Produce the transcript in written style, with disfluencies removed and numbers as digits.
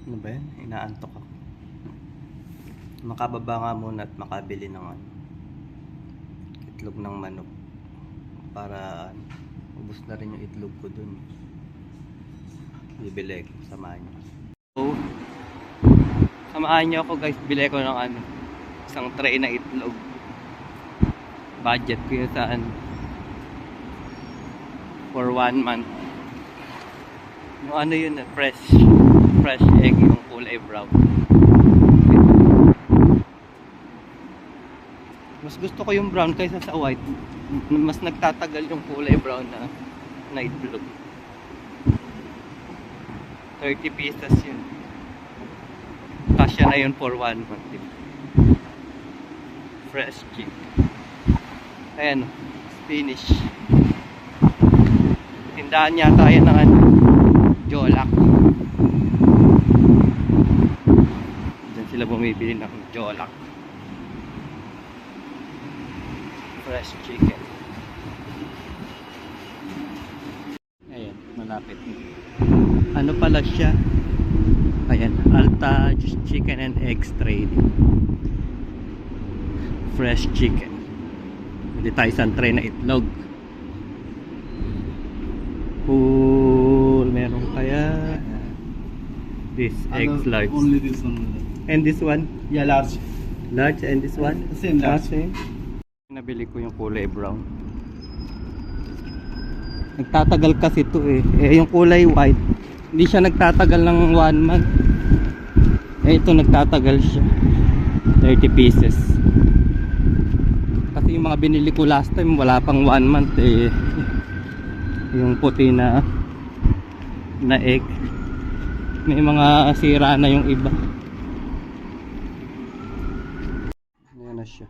Ano ba yan? Inaantok ako. Makababa nga muna at makabili ng itlog ng manok. Para ubos na rin yung itlog ko dun. Bibili ko, samahan nyo. So, samahan nyo ako guys, bili ko ng isang tray na itlog. Budget ko yun saan for 1 month. Yung ano yun, fresh egg, yung kulay brown. Mas gusto ko yung brown kaysa sa white. Mas nagtatagal yung kulay brown na itlog. 30 pieces yun. Kasya na yun for 1 month. Fresh chick. Ayan, Spanish. Tindahan yata yan ng Jolak. Diyan sila bumibili ng Jolak. Fresh chicken. Ayan, malapit. Ano pala siya? Ayan, Alta Chicken and Eggs Trading. Fresh chicken. Hindi tayo isang tray na itlog. Cool. Meron kaya this eggs large. Only this one. And this one? Yeah, large. Large and this one? Same large. Same. Nabili ko yung kulay brown. Nagtatagal kasi ito eh. Yung kulay white, hindi siya nagtatagal ng 1 month. Ito nagtatagal siya. 30 pieces. Kasi yung mga binili ko last time, wala pang 1 month eh. Yung puti na egg. May mga sira na yung iba. Ayan na siya.